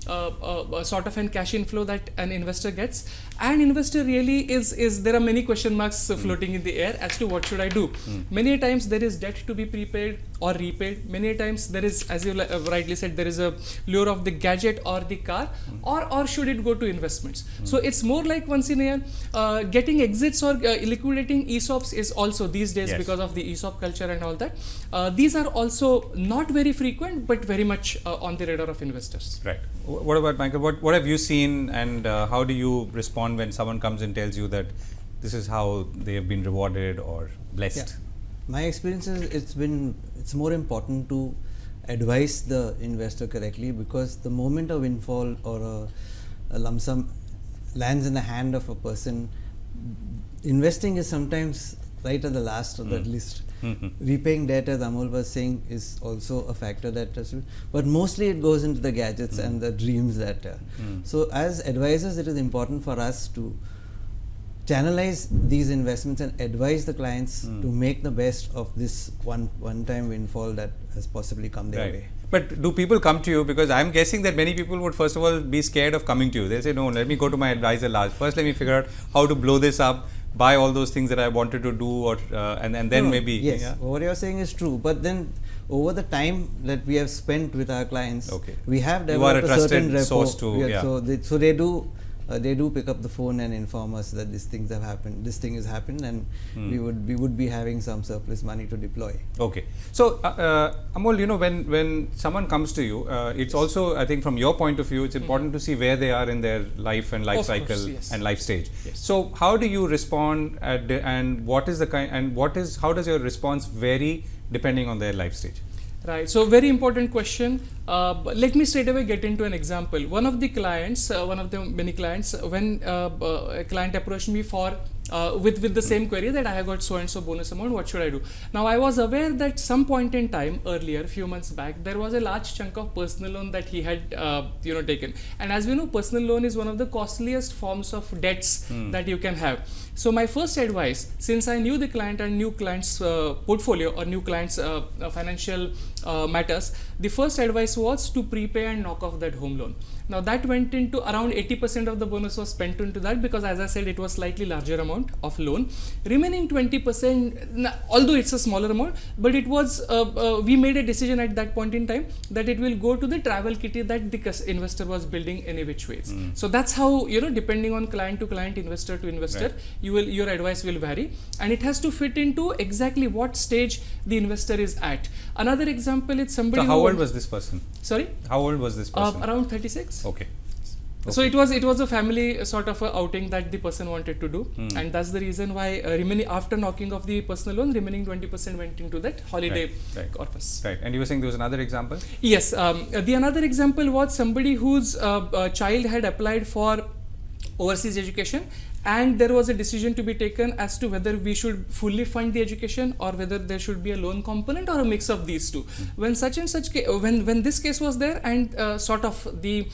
sort of an cash inflow that an investor gets, and investor really is there are many question marks floating in the air as to what should I do. Many times there is debt to be prepaid or repaid. Many times there is, as you rightly said, there is a lure of the gadget or the car, or should it go to investments. So it's more like once in a year. Getting exits or liquidating ESOPs is also these days, because of the ESOP culture and all that. These are also not very frequent, but very much on the radar of investors. Right. What about Michael? What have you seen, and how do you respond when someone comes and tells you that this is how they have been rewarded or blessed? Yeah. My experience is it's more important to advise the investor correctly, because the moment a windfall or a lump sum lands in the hand of a person, investing is sometimes right at the last of that list. Repaying debt, as Amol was saying, is also a factor that has to, but mostly it goes into the gadgets and the dreams that so as advisors, it is important for us to channelize these investments and advise the clients to make the best of this one-time windfall that has possibly come their way. But do people come to you? Because I'm guessing that many people would first of all be scared of coming to you. They'll say, no, let me go to my advisor last. First, let me figure out how to blow this up, buy all those things that I wanted to do, or and then maybe. Yes, what you're saying is true. But then over the time that we have spent with our clients, we have developed a certain rapport. Source to, So they do pick up the phone and inform us that these things have happened, this thing has happened, and we would be having some surplus money to deploy. Okay. So Amol, when someone comes to you, it's also, I think from your point of view, it's important to see where they are in their life and life cycle and life stage. So how do you respond and what is the kind, and how does your response vary depending on their life stage? Right. So very important question. Let me straight away get into an example. One of the clients, one of the many clients, when a client approached me for with the same query that I have got so and so bonus amount, what should I do? Now I was aware that some point in time earlier, few months back, there was a large chunk of personal loan that he had taken. And as we know, personal loan is one of the costliest forms of debts that you can have. So my first advice, since I knew the client and knew client's portfolio or knew client's financial matters, the first advice was to prepay and knock off that home loan. Now that went into around 80% of the bonus was spent into that, because as I said, it was slightly larger amount of loan. Remaining 20%, although it's a smaller amount, but it was, we made a decision at that point in time that it will go to the travel kitty that the investor was building any which ways. So that's how, depending on client to client, investor to investor, your advice will vary, and it has to fit into exactly what stage the investor is at. Another example is somebody. So how old was this person? Sorry? How old was this person? Around 36. Okay. So it was a family sort of a outing that the person wanted to do, and that's the reason why after knocking off the personal loan, remaining 20% went into that holiday corpus. Right. And you were saying there was another example? Yes. The another example was somebody whose child had applied for overseas education, and there was a decision to be taken as to whether we should fully fund the education or whether there should be a loan component or a mix of these two. When when this case was there, and sort of the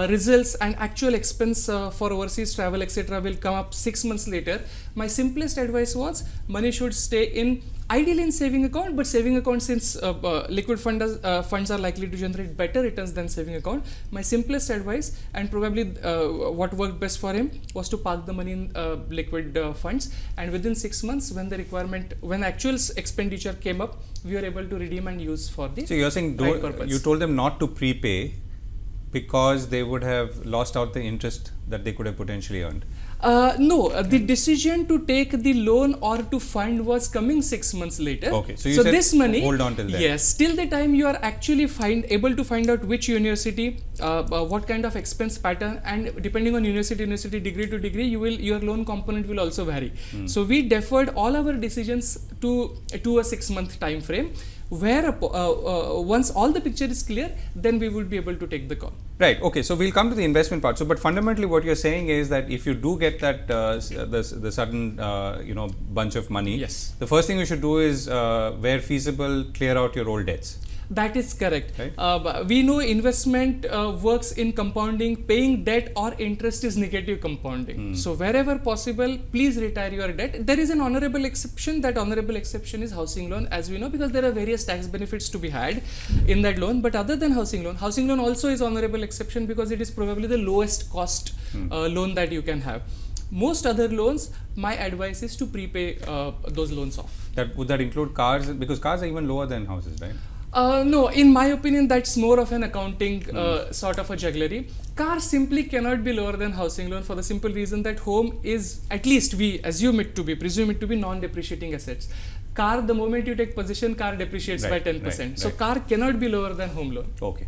results and actual expense for overseas travel etc. will come up 6 months later, my simplest advice was money should stay in, ideally in saving account, but saving account, since liquid funds are likely to generate better returns than saving account, my simplest advice, and probably what worked best for him, was to park the money in liquid funds, and within 6 months, when actual expenditure came up, we were able to redeem and use for the. So you're saying you told them not to prepay because they would have lost out the interest that they could have potentially earned. No, the decision to take the loan or to fund was coming 6 months later. Okay, so you said this money, hold on till then. Yes, till the time you are actually able to find out which university, what kind of expense pattern, and depending on university, degree to degree, your loan component will also vary. So we deferred all our decisions to a 6 month time frame, where once all the picture is clear, then we will be able to take the call. Right. Okay. So we'll come to the investment part. So, but fundamentally, what you're saying is that if you do get that the sudden bunch of money, yes, the first thing you should do is, where feasible, clear out your old debts. That is correct. Right. We know investment works in compounding. Paying debt or interest is negative compounding. So wherever possible, please retire your debt. There is an honorable exception. That honorable exception is housing loan, as we know, because there are various tax benefits to be had in that loan. But other than housing loan also is honorable exception because it is probably the lowest cost loan that you can have. Most other loans, my advice is to prepay those loans off. Would that include cars? Because cars are even lower than houses, right? No, in my opinion, that's more of an accounting sort of a jugglery. Car simply cannot be lower than housing loan for the simple reason that home is, at least we presume it to be non-depreciating assets. Car, the moment you take possession, car depreciates by 10%. So car cannot be lower than home loan. Okay.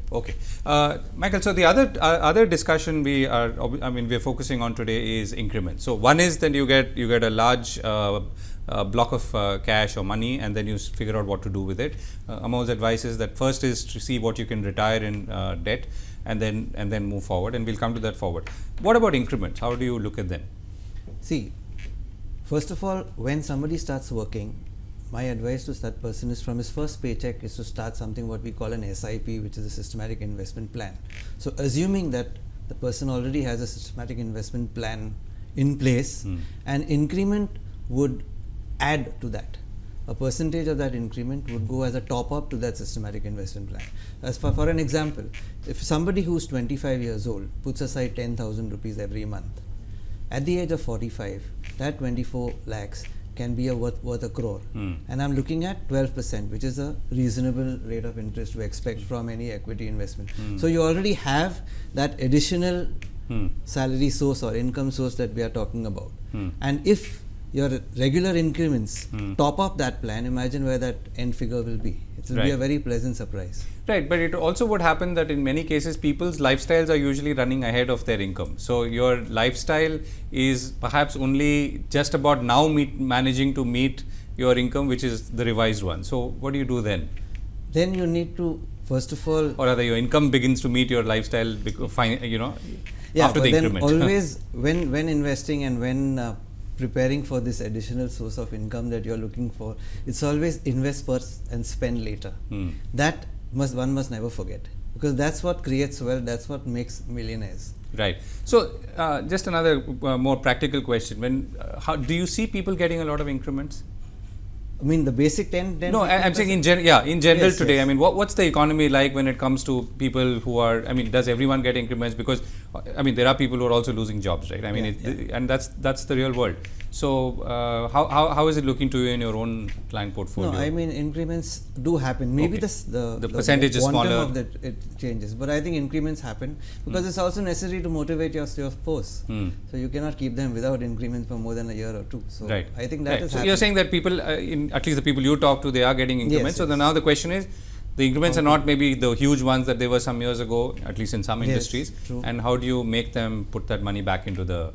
Michael, so the other discussion we're focusing on today is increments. So one is that you get a large block of cash or money, and then you figure out what to do with it. Amol's advice is that first is to see what you can retire in debt, and then move forward, and we'll come to that forward. What about increments? How do you look at them? See, first of all, when somebody starts working, my advice to that person is from his first paycheck is to start something what we call an SIP, which is a systematic investment plan. So assuming that the person already has a systematic investment plan in place, an increment would add to that. A percentage of that increment would go as a top up to that systematic investment plan. As for an example, if somebody who's 25 years old puts aside 10,000 rupees every month, at the age of 45, that 24 lakhs can be worth a crore. And I'm looking at 12%, which is a reasonable rate of interest to expect from any equity investment. So you already have that additional salary source or income source that we are talking about. And if your regular increments top up that plan, imagine where that end figure will be. It will be a very pleasant surprise. Right, but it also would happen that in many cases people's lifestyles are usually running ahead of their income. So your lifestyle is perhaps only just about now managing to meet your income, which is the revised one. So what do you do then? Then you need to, first of all, or rather your income begins to meet your lifestyle, after the then increment. Always when investing and when preparing for this additional source of income that you're looking for, it's always invest first and spend later. That one must never forget, because that's what creates wealth, that's what makes millionaires. Right. So just another more practical question. How do you see people getting a lot of increments? I mean the basic 10 no, I'm saying in general yes, today. Yes. I mean, what's the economy like when it comes to people who are, does everyone get increments? Because there are people who are also losing jobs, right? And that's the real world. So how is it looking to you in your own client portfolio? No, increments do happen. Maybe the percentage is smaller. Of that it changes, but I think increments happen because it's also necessary to motivate your force. So you cannot keep them without increments for more than a year or two. So right. I think that is so happening. You're saying that people, at least the people you talk to, they are getting increments. Yes, so now the question is, the increments are not maybe the huge ones that they were some years ago, at least in some industries. True. And how do you make them put that money back into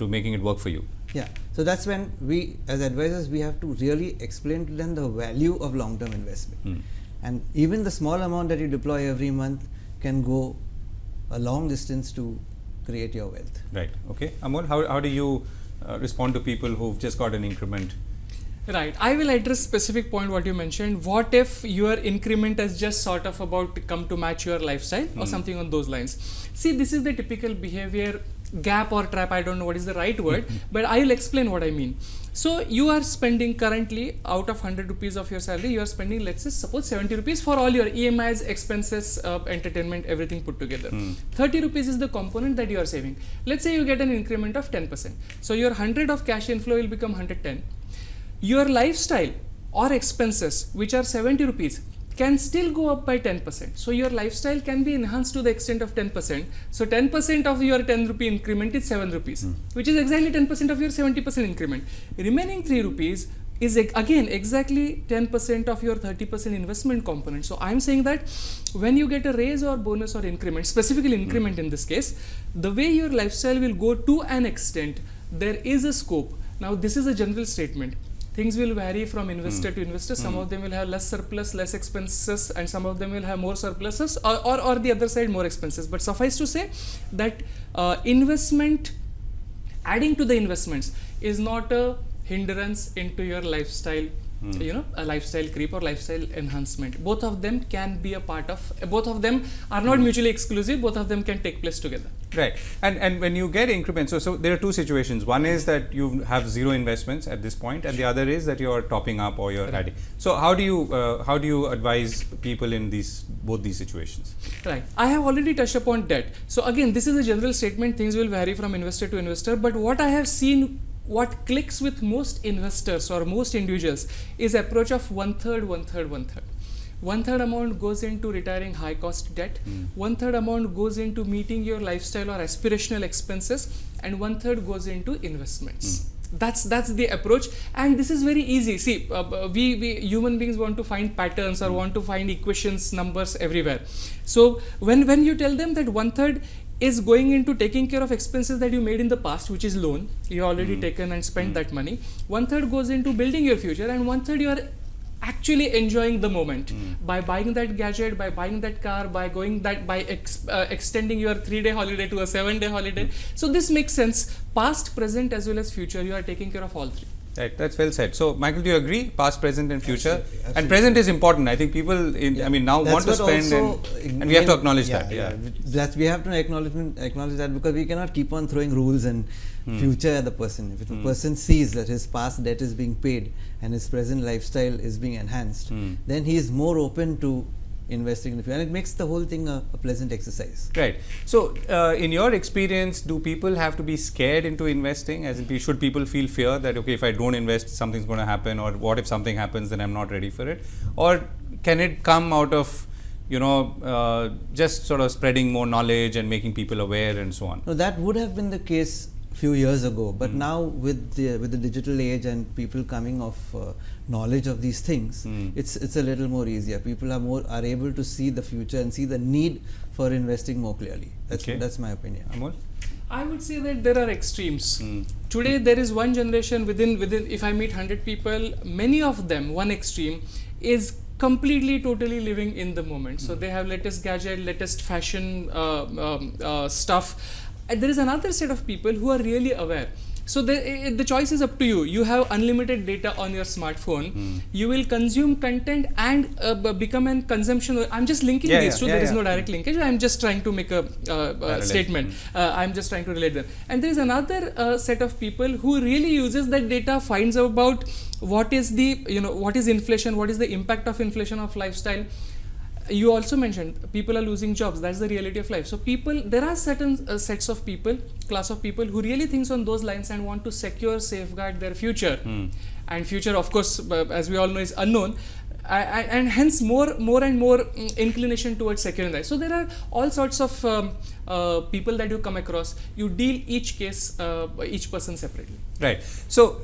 making it work for you? Yeah. So that's when we, as advisors, we have to really explain to them the value of long-term investment. And even the small amount that you deploy every month can go a long distance to create your wealth. Right. Okay. Amol, how do you respond to people who've just got an increment? Right. I will address specific point what you mentioned. What if your increment is just sort of about to come to match your lifestyle or something on those lines? See, this is the typical behavior gap or trap. I don't know what is the right word, but I will explain what I mean. So you are spending currently out of 100 rupees of your salary, you are spending, let's say, suppose 70 rupees for all your EMIs, expenses, entertainment, everything put together. 30 rupees is the component that you are saving. Let's say you get an increment of 10%. So your 100 of cash inflow will become 110. Your lifestyle or expenses, which are 70 rupees, can still go up by 10%. So your lifestyle can be enhanced to the extent of 10%. So 10% of your 10 rupee increment is 7 rupees, which is exactly 10% of your 70% increment. Remaining 3 rupees is again exactly 10% of your 30% investment component. So I'm saying that when you get a raise or bonus or increment, specifically increment in this case, the way your lifestyle will go to an extent, there is a scope. Now this is a general statement. Things will vary from investor to investor. Some of them will have less surplus, less expenses, and some of them will have more surpluses, or the other side, more expenses. But suffice to say that investment, adding to the investments, is not a hindrance into your lifestyle a lifestyle creep or lifestyle enhancement. Both of them can be a part of, both of them are not mutually exclusive, both of them can take place together. Right. And when you get increments, so there are two situations. One is that you have zero investments at this point, and the other is that you are topping up or you're adding. So how do you advise people in both these situations? Right. I have already touched upon debt. So again, this is a general statement. Things will vary from investor to investor. But what I have seen, what clicks with most investors or most individuals is approach of 1/3, 1/3, 1/3. 1/3 amount goes into retiring high cost debt, 1/3 amount goes into meeting your lifestyle or aspirational expenses, and 1/3 goes into investments. That's the approach, and this is very easy. See, we human beings want to find patterns or want to find equations, numbers everywhere. So when you tell them that 1/3 is going into taking care of expenses that you made in the past, which is loan, you already taken and spent that money, 1/3 goes into building your future, and 1/3 you are actually enjoying the moment by buying that gadget, by buying that car, by going that, by extending your 3-day holiday to a 7-day holiday. So this makes sense. Past, present as well as future, you are taking care of all three. Right, that's well said. So, Michael, do you agree? Past, present, and future. Absolutely. And present is important. I think people, now That's want to what spend, and we have to acknowledge that. Yeah. That we have to acknowledge that, because we cannot keep on throwing rules and future at the person. If the person sees that his past debt is being paid and his present lifestyle is being enhanced, then he is more open to investing in the future, and it makes the whole thing a pleasant exercise. Right. So, in your experience, do people have to be scared into investing? As in, should people feel fear that, okay, if I don't invest, something's going to happen, or what if something happens, then I'm not ready for it? Or can it come out of, just sort of spreading more knowledge and making people aware and so on? No, that would have been the case few years ago, but now with the digital age and people coming of knowledge of these things, it's a little more easier. People are able to see the future and see the need for investing more clearly. That's my opinion. Amol? I would say that there are extremes. Today there is one generation within if I meet 100 people, many of them, one extreme is completely, totally living in the moment. So they have latest gadget, latest fashion stuff. And there is another set of people who are really aware. So the choice is up to you. You have unlimited data on your smartphone. You will consume content and become a consumption. I'm just linking these two. There is no direct linkage. I'm just trying to make a statement. I'm just trying to relate them. And there is another set of people who really uses that data, finds out about what is what is inflation, what is the impact of inflation of lifestyle. You also mentioned people are losing jobs. That's the reality of life. So there are certain sets of people, class of people who really thinks on those lines and want to secure, safeguard their future. And future, of course, as we all know, is unknown. And hence more and more inclination towards securing that. So there are all sorts of people that you come across. You deal each case, each person separately. Right. So,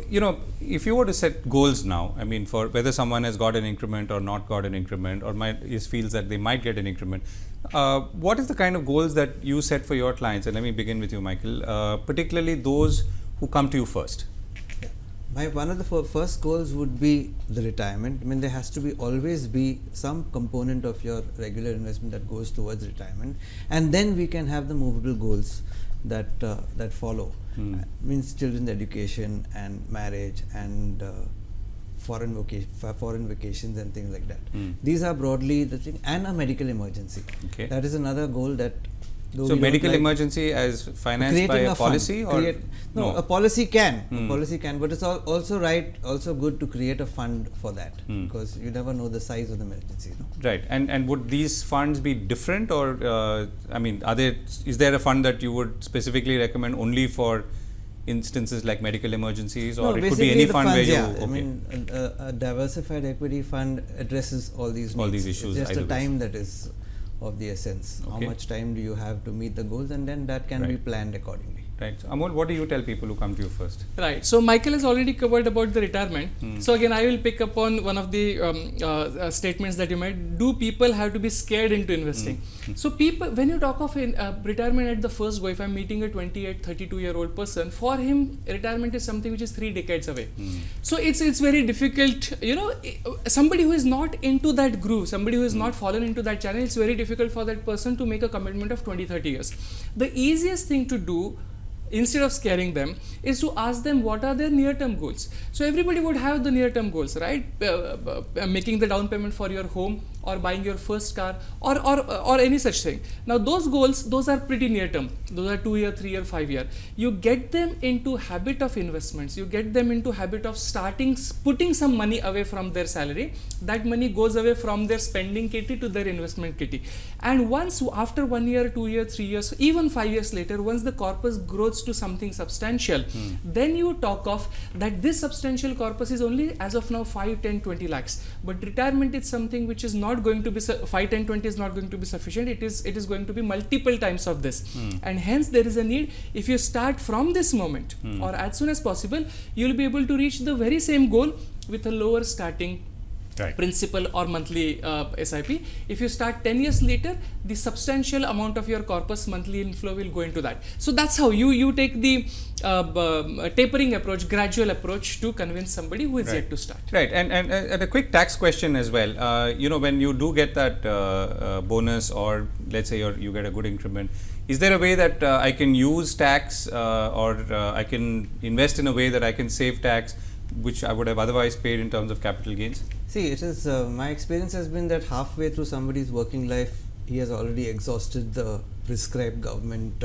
if you were to set goals now, for whether someone has got an increment or not got an increment, or feels that they might get an increment, what is the kind of goals that you set for your clients? And let me begin with you, Michael, particularly those who come to you first. One of the first goals would be the retirement. There has to always be some component of your regular investment that goes towards retirement, and then we can have the movable goals that follow. Means children's education and marriage and foreign vacations and things like that. These are broadly the thing, and a medical emergency. Okay. That is another goal that. So medical emergency as financed by a policy, or a policy can. A policy can, but it's also good to create a fund for that, because you never know the size of the emergency. Right. And would these funds be different, or is there a fund that you would specifically recommend only for instances like medical emergencies, or it could be any fund funds, where you a diversified equity fund addresses all these issues. It's just a time that is of the essence. How much time do you have to meet the goals, and then that can be planned accordingly. Right. So, Amol, what do you tell people who come to you first? Right. So, Michael has already covered about the retirement. So, again, I will pick up on one of the statements that you made. Do people have to be scared into investing? So, people, when you talk of retirement at the first go, if I'm meeting a 28, 32-year-old person, for him, retirement is something which is 3 decades away. So, it's very difficult, somebody who is not into that groove, somebody who has not fallen into that channel, it's very difficult for that person to make a commitment of 20, 30 years. The easiest thing to do instead of scaring them, is to ask them what are their near-term goals. So everybody would have the near-term goals, right? Making the down payment for your home, or buying your first car, or any such thing. Now those goals, those are pretty near-term. Those are 2 year, 3 year, 5 year. You get them into habit of investments. You get them into habit of putting some money away from their salary. That money goes away from their spending kitty to their investment kitty. And once, after 1 year, 2 years, 3 years, even 5 years later, once the corpus grows to something substantial, then you talk of that this substantial corpus is only as of now 5, 10, 20 lakhs. But retirement is something which is not going to be 5, 10, 20 is not going to be sufficient. It is going to be multiple times of this. And hence there is a need, if you start from this moment or as soon as possible, you will be able to reach the very same goal with a lower starting principal or monthly SIP. If you start 10 years later, the substantial amount of your corpus monthly inflow will go into that. So that's how you take the tapering approach, gradual approach to convince somebody who is yet to start. Right, and a quick tax question as well. When you do get that bonus, or let's say you get a good increment, is there a way that I can use tax or I can invest in a way that I can save tax, which I would have otherwise paid in terms of capital gains? See, it is my experience has been that halfway through somebody's working life, he has already exhausted the prescribed government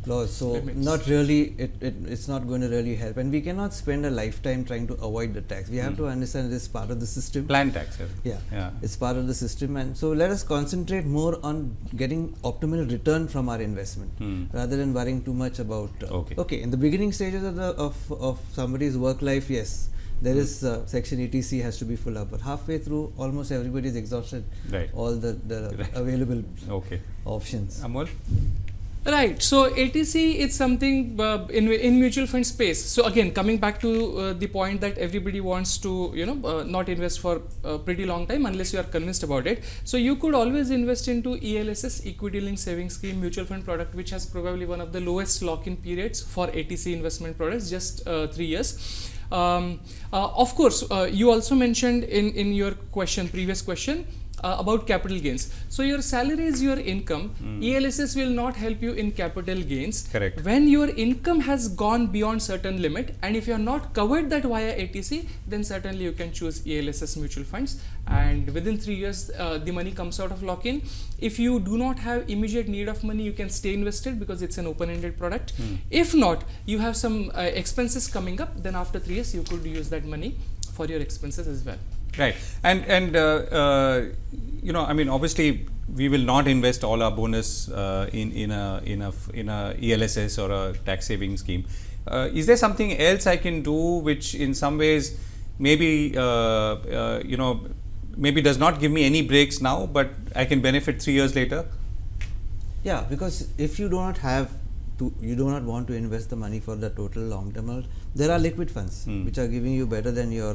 laws. So not really, it's not going to really help. And we cannot spend a lifetime trying to avoid the tax. We have to understand it is part of the system. Plan tax. Yeah, it's part of the system. And so let us concentrate more on getting optimal return from our investment rather than worrying too much about. Okay, in the beginning stages of somebody's work life, yes, there is section ETC has to be full up, but halfway through, almost everybody is exhausted all the available options. Amol? Right. So ATC is something in mutual fund space. So again, coming back to the point that everybody wants to not invest for a pretty long time unless you are convinced about it. So you could always invest into ELSS, equity linked savings scheme, mutual fund product, which has probably one of the lowest lock-in periods for ATC investment products, just 3 years. Of course, you also mentioned in your previous question, about capital gains. So your salary is your income. ELSS will not help you in capital gains. Correct. When your income has gone beyond certain limit, and if you are not covered that via ATC, then certainly you can choose ELSS mutual funds, and within 3 years the money comes out of lock-in. If you do not have immediate need of money, you can stay invested because it's an open-ended product. If not, you have some expenses coming up, then after 3 years you could use that money for your expenses as well. Right, and obviously we will not invest all our bonus in a ELSS or a tax saving scheme. Is there something else I can do which in some ways maybe maybe does not give me any breaks now, but I can benefit 3 years later? Yeah, because if you do not want to invest the money for the total long term, there are liquid funds which are giving you better than your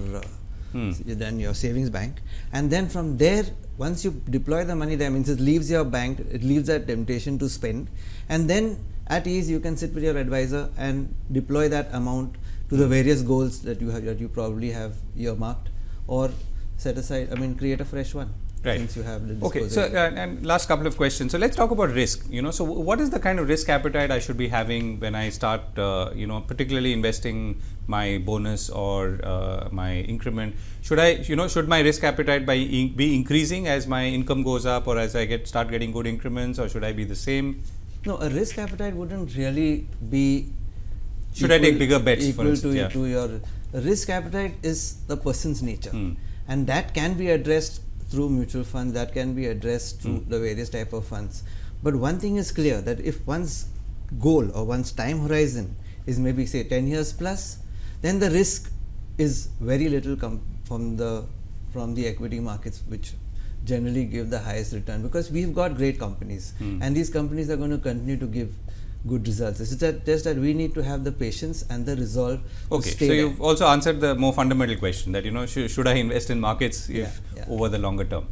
savings bank, and then from there, once you deploy the money there, means it leaves your bank, it leaves that temptation to spend, and then at ease you can sit with your advisor and deploy that amount to the various goals that you probably have earmarked, or set aside, create a fresh one. Right. Since you have the disposal. Okay, so and last couple of questions. So let's talk about risk. So what is the kind of risk appetite I should be having when I start, particularly investing my bonus or my increment? Should my risk appetite be increasing as my income goes up, or as I start getting good increments, or should I be the same? No, a risk appetite wouldn't really be. Should I take bigger bets? Equal to your risk appetite is the person's nature, and that can be addressed through mutual funds, that can be addressed through the various type of funds. But one thing is clear, that if one's goal or one's time horizon is maybe say 10 years plus, then the risk is very little from the equity markets, which generally give the highest return, because we've got great companies and these companies are going to continue to give good results. It's just that we need to have the patience and the resolve. Okay, so you've also answered the more fundamental question that should I invest in markets over the longer term?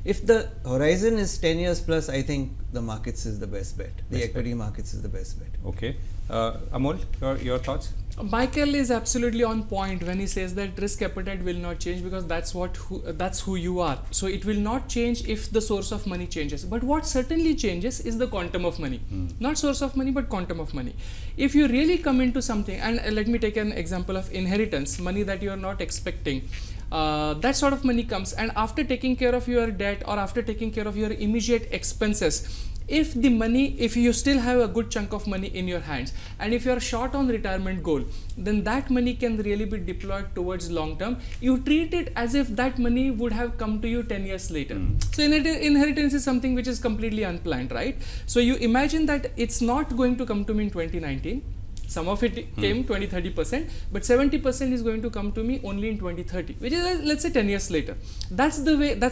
If the horizon is 10 years plus, I think the markets is the best bet. The equity markets is the best bet. Okay. Amol, your thoughts? Michael is absolutely on point when he says that risk appetite will not change, because that's who you are. So it will not change if the source of money changes. But what certainly changes is the quantum of money. Not source of money, but quantum of money. If you really come into something, and let me take an example of inheritance, money that you are not expecting. That sort of money comes, and after taking care of your debt or after taking care of your immediate expenses, if you still have a good chunk of money in your hands, and if you are short on retirement goal, then that money can really be deployed towards long term. You treat it as if that money would have come to you 10 years later. So inheritance is something which is completely unplanned, right? So you imagine that it's not going to come to me in 2019. Some of it came 20-30%, but 70% is going to come to me only in 2030, which is let's say 10 years later. That's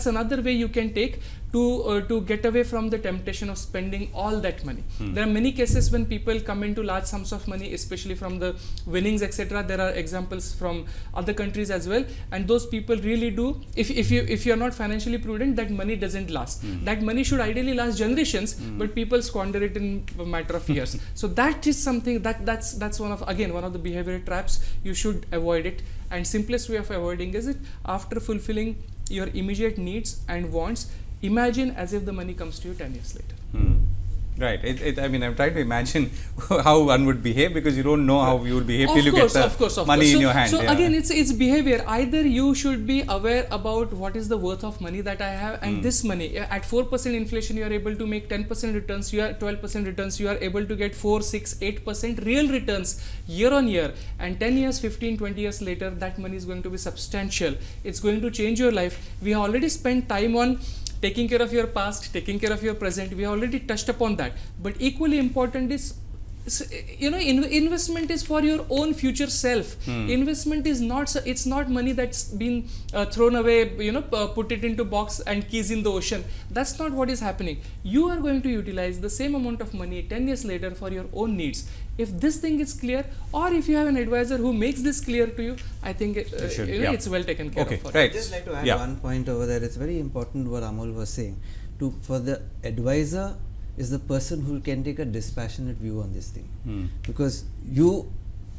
another way you can take to get away from the temptation of spending all that money. There are many cases when people come into large sums of money, especially from the winnings, etc. There are examples from other countries as well, and those people really do. If you are not financially prudent, that money doesn't last. That money should ideally last generations, but people squander it in a matter of years. So that is something that's one of the behavioral traps. You should avoid it, and simplest way of avoiding is it after fulfilling your immediate needs and wants. Imagine as if the money comes to you 10 years later. Right. I mean, I'm trying to imagine how one would behave, because you don't know how you would behave till you get the money in your hand. So again, it's behavior. Either you should be aware about what is the worth of money that I have, and this money at 4% inflation, you are able to make 10% returns. You are 12% returns. You are able to get 4, 6, 8% real returns year on year. And 10 years, 15, 20 years later, that money is going to be substantial. It's going to change your life. We have already spent time on taking care of your past, taking care of your present. We already touched upon that. But equally important is, investment is for your own future self. Investment is it's not money that's been thrown away, put it into box and keys in the ocean. That's not what is happening. You are going to utilize the same amount of money 10 years later for your own needs. If this thing is clear, or if you have an advisor who makes this clear to you, I think it's well taken care of. Right. I'd just like to add one point over there. It's very important what Amol was saying. For the advisor is the person who can take a dispassionate view on this thing, because you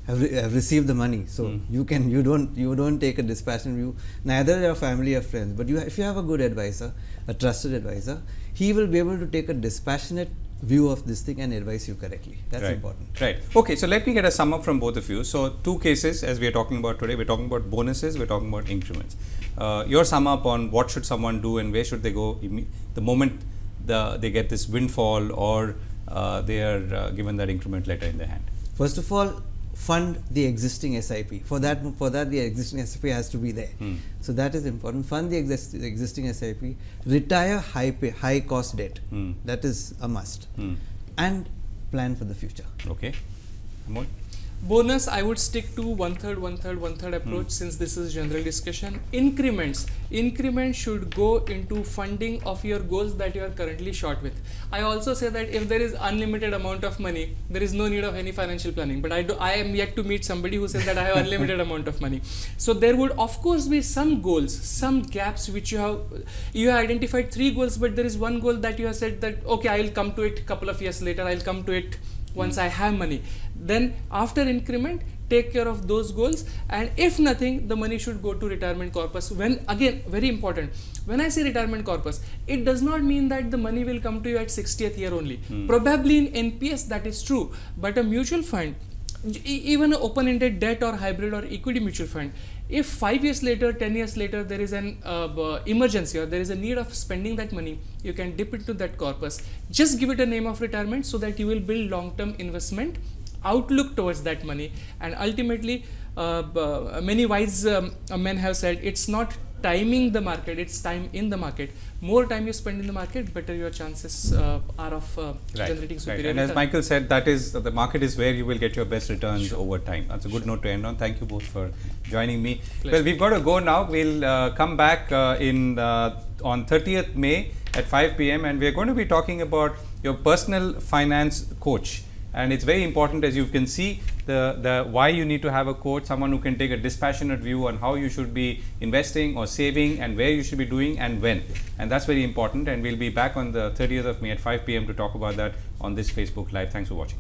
have received the money, so you don't take a dispassionate view. Neither your family or friends, but if you have a good advisor, a trusted advisor, he will be able to take a dispassionate view of this thing and advise you correctly. That's important. Right. Okay, so let me get a sum up from both of you. So two cases as we are talking about today. We're talking about bonuses, we're talking about increments. Your sum up on what should someone do and where should they go the moment they get this windfall, or they are given that increment letter in their hand. First of all, fund the existing SIP. For that the existing SIP has to be there. So that is important. Fund the existing SIP. Retire high cost debt. That is a must. And plan for the future. Okay. Amol? Bonus, I would stick to one-third approach, since this is general discussion. Increments should go into funding of your goals that you are currently short with. I also say that if there is unlimited amount of money, there is no need of any financial planning. But I am yet to meet somebody who says that I have unlimited amount of money. So there would of course be some goals, some gaps which you have identified 3 goals, but there is one goal that you have said that okay, I will come to it a couple of years later. I will come to it once I have money. Then after increment, take care of those goals, and if nothing, the money should go to retirement corpus. When, again, very important, when I say retirement corpus, it does not mean that the money will come to you at 60th year only. Probably in NPS that is true, but a mutual fund, even an open-ended debt or hybrid or equity mutual fund, if 5 years later, 10 years later, there is an emergency or there is a need of spending that money, you can dip into that corpus. Just give it a name of retirement so that you will build long-term investment outlook towards that money. And ultimately, many wise men have said it's not timing the market, it's time in the market. More time you spend in the market, better your chances are of generating superior And as Michael said, that is the market is where you will get your best returns over time. That's a good note to end on. Thank you both for joining me. Pleasure. Well, we've got to go now. We'll come back on 30th May at 5 p.m. and we're going to be talking about your personal finance coach. And it's very important, as you can see, the why you need to have a coach, someone who can take a dispassionate view on how you should be investing or saving and where you should be doing and when. And that's very important. And we'll be back on the 30th of May at 5 p.m. to talk about that on this Facebook Live. Thanks for watching.